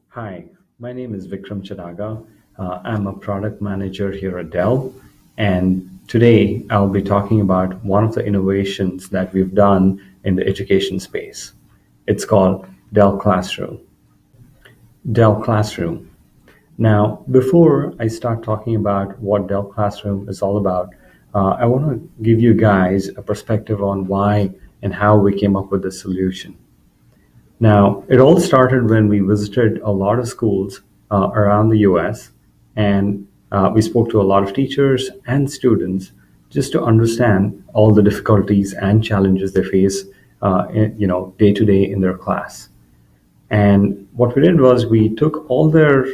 Hi, my name is Vikram Chadaga. I'm a product manager here at Dell, and today I'll be talking about one of the innovations that we've done in the education space. It's called Dell Classroom. Dell Classroom. Now, before I start talking about what Dell Classroom is all about, I want to give you guys a perspective on why and how we came up with this solution. Now, it all started when we visited a lot of schools around the US, and we spoke to a lot of teachers and students just to understand all the difficulties and challenges they face, day to day in their class. And what we did was we took all their,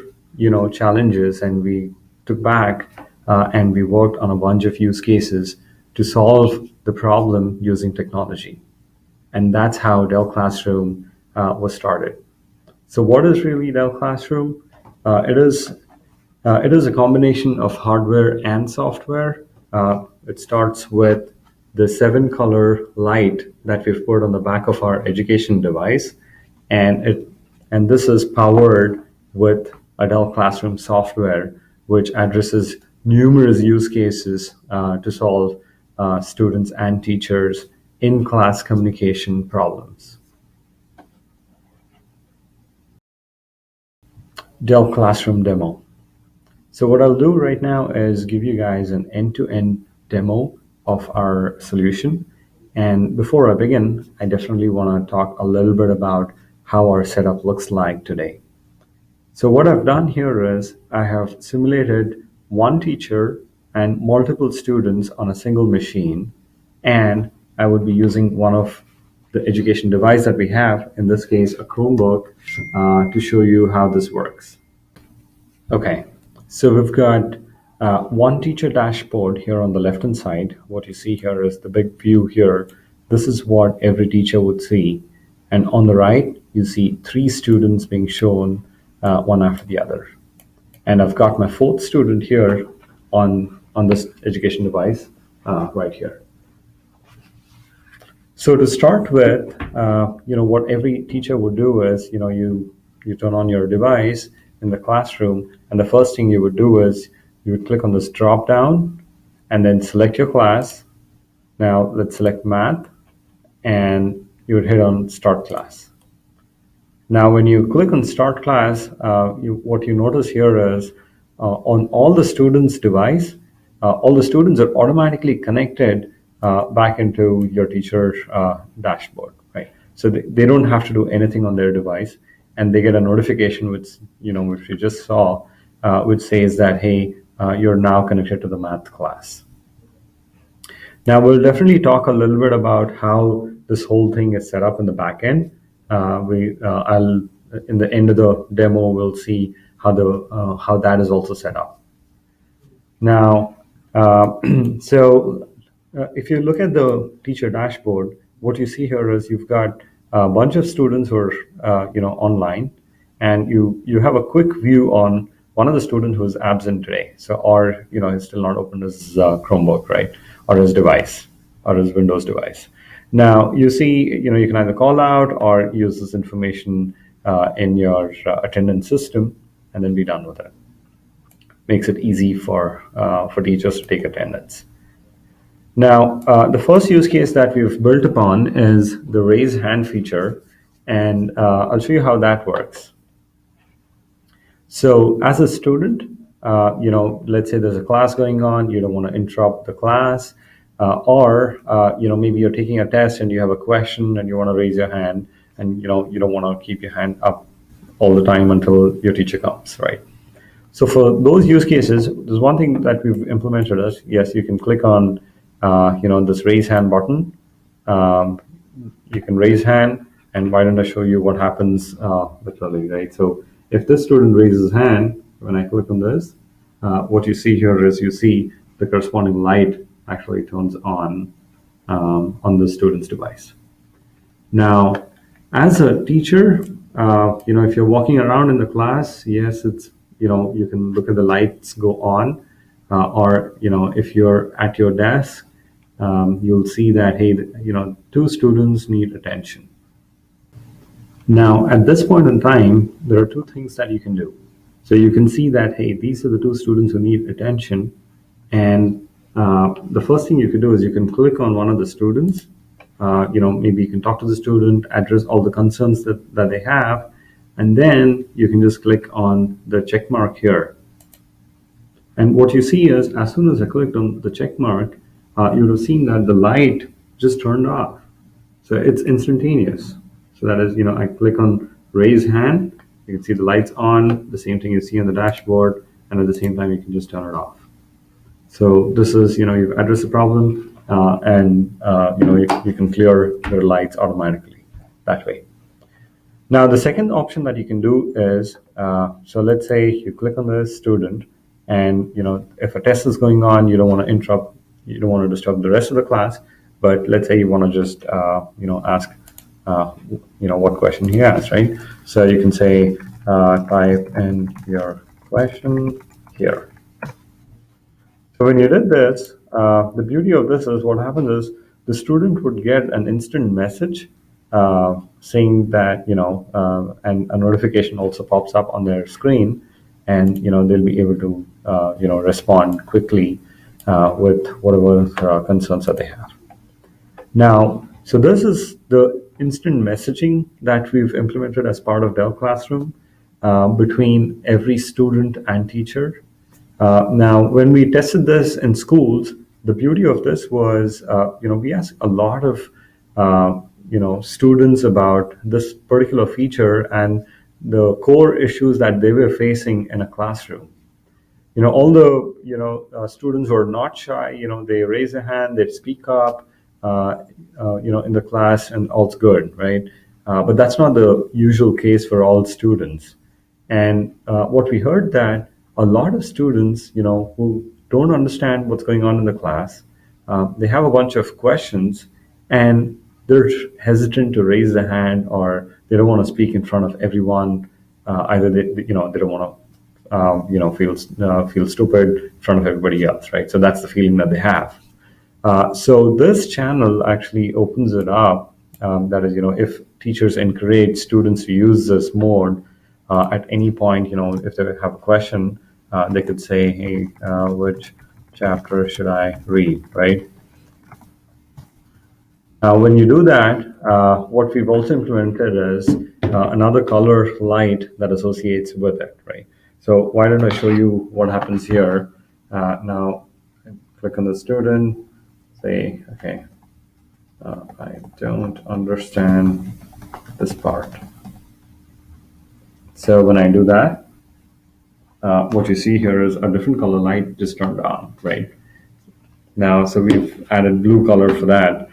challenges and we took back and we worked on a bunch of use cases to solve the problem using technology. And that's how Dell Classroom was started. So, what is really Dell Classroom? It is a combination of hardware and software. It starts with the seven color light that we've put on the back of our education device, and this is powered with a Dell Classroom software, which addresses numerous use cases to solve students and teachers in class communication problems. Dell Classroom demo. So what I'll do right now is give you guys an end-to-end demo of our solution. And before I begin, I definitely want to talk a little bit about how our setup looks like today. So what I've done here is I have simulated one teacher and multiple students on a single machine, and I would be using one of the education device that we have, in this case, a Chromebook, to show you how this works. Okay, so we've got one teacher dashboard here on the left-hand side. What you see here is the big view here. This is what every teacher would see. And on the right, you see three students being shown one after the other. And I've got my fourth student here on this education device right here. So to start with, what every teacher would do is, you turn on your device in the classroom, and the first thing you would do is you would click on this drop down and then select your class. Now let's select math, and you would hit on start class. Now when you click on start class, what you notice here is on all the students' device, all the students are automatically connected back into your teacher dashboard, right? So they don't have to do anything on their device, and they get a notification which you just saw, which says that, hey, you're now connected to the math class. Now we'll definitely talk a little bit about how this whole thing is set up in the back end. I'll in the end of the demo we'll see how that is also set up. Now, if you look at the teacher dashboard, what you see here is you've got a bunch of students who are online, and you have a quick view on one of the students who's absent today. So, or he's still not opened his Chromebook, right, or his device, or his Windows device. Now you see, you can either call out or use this information in your attendance system, and then be done with it. Makes it easy for teachers to take attendance. Now, the first use case that we've built upon is the raise hand feature, and I'll show you how that works. So as a student, let's say there's a class going on, you don't want to interrupt the class, or maybe you're taking a test and you have a question and you want to raise your hand, and you don't want to keep your hand up all the time until your teacher comes, right? So for those use cases, there's one thing that we've implemented is, yes, you can click on this raise hand button. You can raise hand, and why don't I show you what happens literally, right? So if this student raises his hand, when I click on this, what you see here is you see the corresponding light actually turns on the student's device. Now, as a teacher, if you're walking around in the class, yes, it's you can look at the lights go on, or if you're at your desk, you'll see that, hey, two students need attention. Now, at this point in time, there are two things that you can do. So you can see that, hey, these are the two students who need attention. And the first thing you can do is you can click on one of the students. Maybe you can talk to the student, address all the concerns that they have, and then you can just click on the check mark here. And what you see is, as soon as I clicked on the check mark, you would have seen that the light just turned off. So it's instantaneous. So that is, I click on raise hand, you can see the lights on, the same thing you see on the dashboard, and at the same time, you can just turn it off. So this is, you've addressed the problem, and you can clear the lights automatically that way. Now, the second option that you can do is, so let's say you click on the student, and if a test is going on, you don't want to disturb the rest of the class, but let's say you want to just ask what question he has, right? So you can say type in your question here. So when you did this, the beauty of this is what happens is the student would get an instant message saying that, and a notification also pops up on their screen, and, they'll be able to, respond quickly with whatever concerns that they have. Now, so this is the instant messaging that we've implemented as part of Dell Classroom between every student and teacher. Now, when we tested this in schools, the beauty of this was, we asked a lot of, students about this particular feature and the core issues that they were facing in a classroom. All the students who are not shy, they raise their hand, they speak up, in the class, and all's good, right? But that's not the usual case for all students. And what we heard that a lot of students, who don't understand what's going on in the class, they have a bunch of questions, and they're hesitant to raise their hand, or they don't want to speak in front of everyone. Either they don't want to, feel stupid in front of everybody else, right? So that's the feeling that they have. So this channel actually opens it up. That is, if teachers encourage students to use this mode at any point, if they have a question, they could say, hey, which chapter should I read, right? Now, when you do that, what we've also implemented is another color light that associates with it, right? So why don't I show you what happens here? Now, click on the student, say, okay, I don't understand this part. So when I do that, what you see here is a different color light just turned on, right? Now, so we've added blue color for that.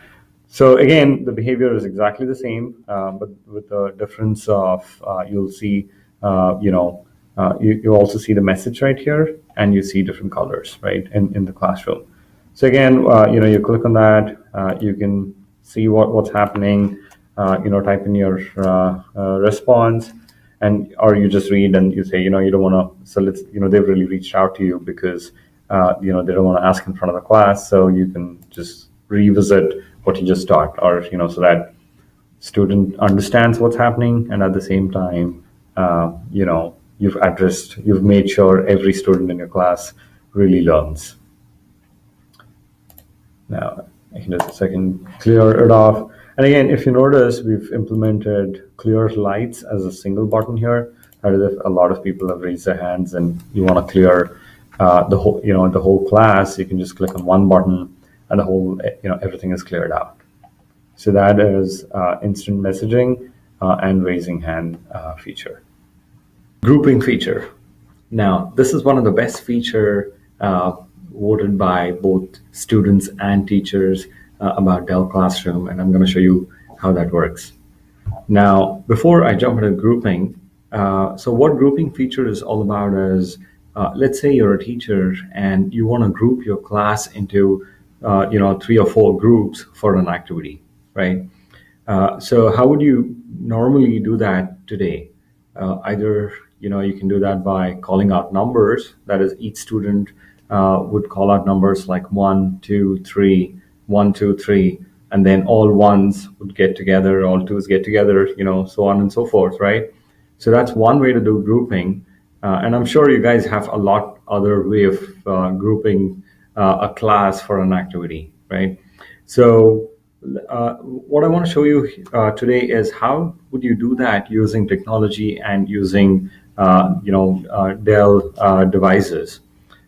So again, the behavior is exactly the same, but with the difference of you'll see, you also see the message right here, and you see different colors, right, in the classroom. So again, you click on that, you can see what's happening, type in your response, or you just read and you say, you don't want to, so let's, they've really reached out to you because, they don't want to ask in front of the class, so you can just revisit what you just taught, or, so that student understands what's happening, and at the same time, you've made sure every student in your class really learns. Now, I can just a second clear it off. And again, if you notice, we've implemented clear lights as a single button here. That is, if a lot of people have raised their hands and you want to clear the whole class, you can just click on one button, and the whole, everything is cleared out. So that is instant messaging and raising hand feature. Grouping feature. Now, this is one of the best feature voted by both students and teachers about Dell Classroom, and I'm going to show you how that works. Now, before I jump into grouping, so what grouping feature is all about is, let's say you're a teacher and you want to group your class into 3 or 4 groups for an activity, right? So how would you normally do that today? Either you can do that by calling out numbers. That is, each student would call out numbers like 1, 2, 3, 1, 2, 3, and then all ones would get together, all twos get together, so on and so forth, right? So that's one way to do grouping. And I'm sure you guys have a lot other way of grouping a class for an activity, right? So what I want to show you today is how would you do that using technology and using Dell devices.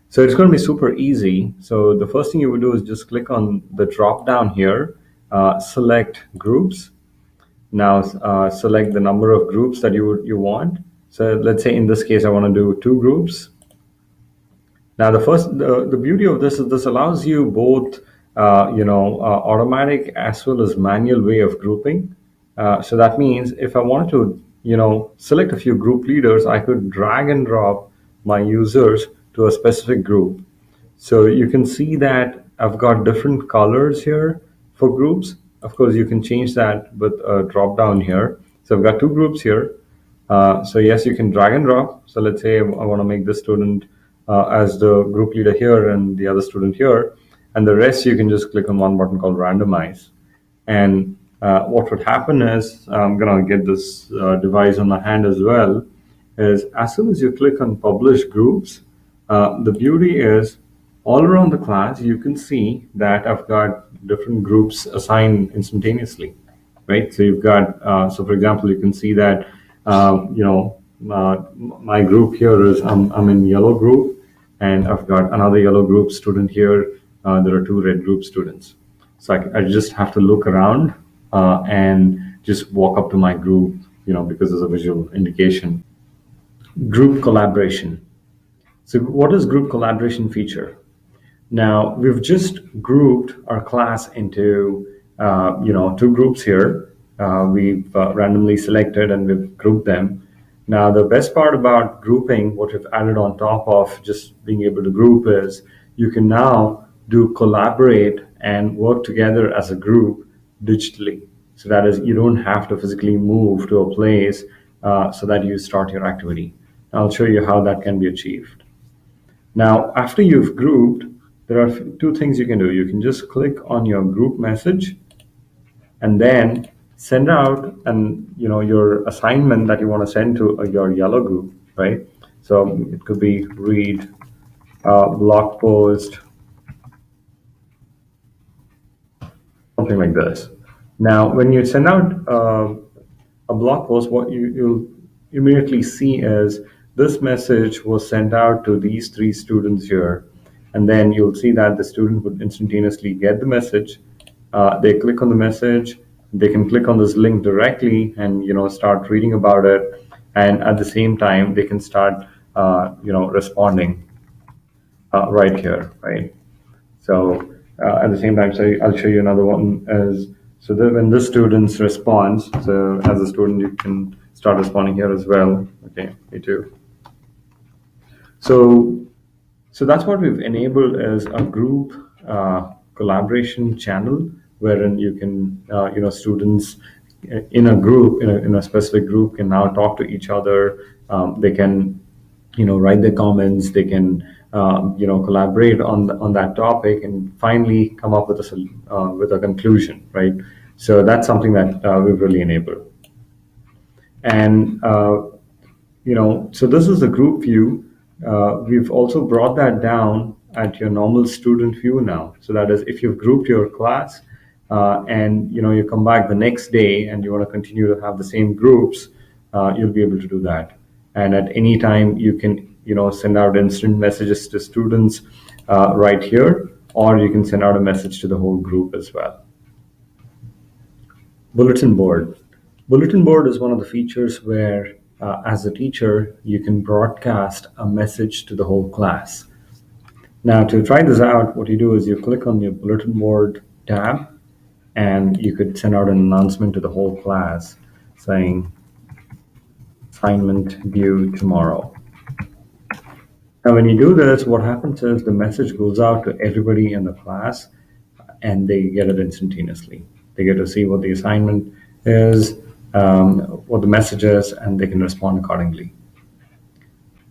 So it's going to be super easy. So the first thing you would do is just click on the drop down here, select groups. Now select the number of groups that you want. So let's say in this case I want to do 2 groups. Now the beauty of this is this allows you both automatic as well as manual way of grouping. So that means if I wanted to select a few group leaders, I could drag and drop my users to a specific group. So you can see that I've got different colors here for groups. Of course, you can change that with a drop down here. So I've got 2 groups here. So yes, you can drag and drop. So let's say I want to make this student as the group leader here and the other student here. And the rest, you can just click on one button called randomize. And what would happen is, I'm going to get this device on my hand as well, is as soon as you click on publish groups, the beauty is all around the class, you can see that I've got different groups assigned instantaneously, right? So you've got, so for example, you can see that, my group here is, I'm in yellow group, and I've got another yellow group student here. There are 2 red group students. So I just have to look around and just walk up to my group, because there's a visual indication. Group collaboration. So what is group collaboration feature? Now we've just grouped our class into 2 groups here. We've randomly selected and we've grouped them. Now the best part about grouping, what we've added on top of just being able to group, is you can now do collaborate and work together as a group digitally. So that is, you don't have to physically move to a place so that you start your activity. I'll show you how that can be achieved. Now, after you've grouped, there are 2 things you can do. You can just click on your group message and then send out your assignment that you want to send to your yellow group, right? So it could be read blog post, something like this. Now, when you send out a blog post, what you'll immediately see is this message was sent out to these 3 students here. And then you'll see that the student would instantaneously get the message. They click on the message. They can click on this link directly and start reading about it. And at the same time, they can start responding right here, right? So at the same time, so I'll show you another one. So that when the students responds, so as a student, you can start responding here as well. Okay, me too. So that's what we've enabled as a group collaboration channel, wherein you can, students in a group, in a specific group, can now talk to each other. They can, write their comments. They can, collaborate on that topic and finally come up with a conclusion, right? So that's something that we've really enabled. And so this is the group view. We've also brought that down at your normal student view now. So that is, if you've grouped your class and you come back the next day and you want to continue to have the same groups, you'll be able to do that. And at any time you can send out instant messages to students right here, or you can send out a message to the whole group as well. Bulletin board. Bulletin board is one of the features where as a teacher, you can broadcast a message to the whole class. Now, to try this out, what you do is you click on your bulletin board tab, and you could send out an announcement to the whole class saying, assignment due tomorrow. Now, when you do this, what happens is the message goes out to everybody in the class, and they get it instantaneously. They get to see what the assignment is, what the message is, and they can respond accordingly.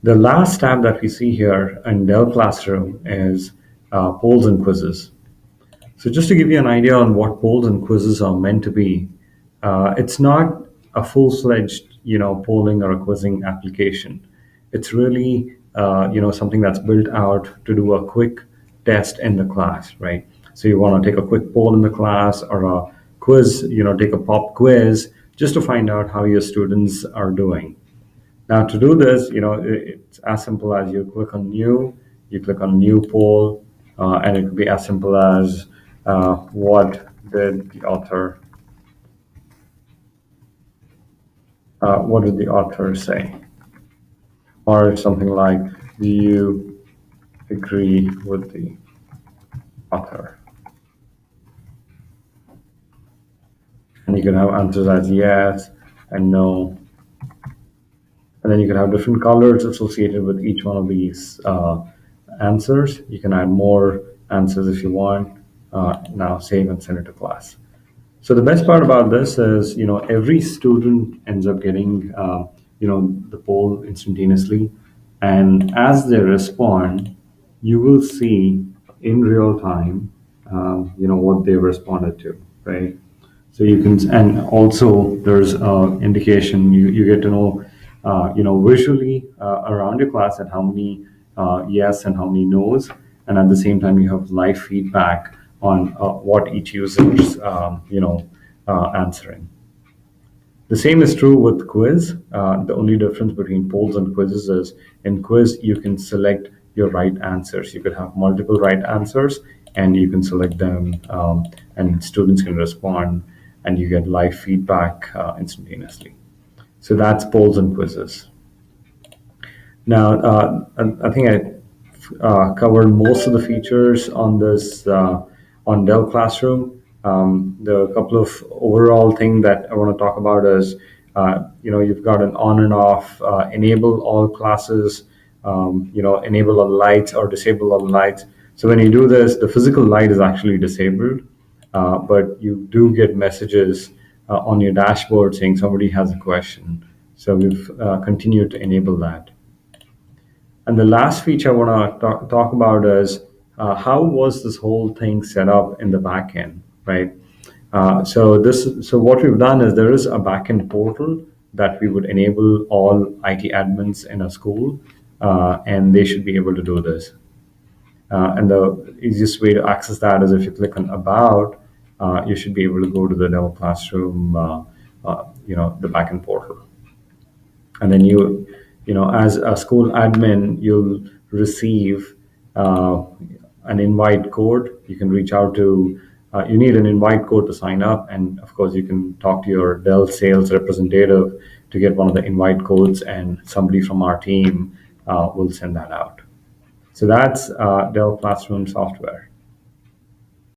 The last tab that we see here in Dell Classroom is polls and quizzes. So just to give you an idea on what polls and quizzes are meant to be, it's not a full-fledged, polling or a quizzing application. It's really, something that's built out to do a quick test in the class, right? So you want to take a quick poll in the class or a quiz, take a pop quiz just to find out how your students are doing. Now, to do this, it's as simple as you click on new, you click on new poll, and it could be as simple as what did the author, what did the author say, or something like, do you agree with the author? And you can have answers as yes and no, and then you can have different colors associated with each one of these answers. You can add more answers if you want. Now save and send it to class. So the best part about this is, every student ends up getting, the poll instantaneously, and as they respond, you will see in real time, what they responded to, right? So you can, and also there's indication you get to know, visually around your class at how many yes and how many no's, and at the same time you have live feedback on what each user is, answering. The same is true with quiz. The only difference between polls and quizzes is in quiz, you can select your right answers. You could have multiple right answers and you can select them, and students can respond and you get live feedback instantaneously. So that's polls and quizzes. Now, I think I covered most of the features on this on Dell Classroom. The couple of overall thing that I want to talk about is, you've got an on and off, enable all classes, enable all lights or disable all lights. So when you do this, the physical light is actually disabled, but you do get messages on your dashboard saying somebody has a question. So we've continued to enable that. And the last feature I want to talk about is how was this whole thing set up in the backend, right? So what we've done is there is a backend portal that we would enable all IT admins in a school, and they should be able to do this. And the easiest way to access that is if you click on About, you should be able to go to the Dell Classroom, the backend portal. And then as a school admin, you'll receive an invite code. You can reach out to, you need an invite code to sign up. And of course, you can talk to your Dell sales representative to get one of the invite codes, and somebody from our team will send that out. So that's Dell Classroom software.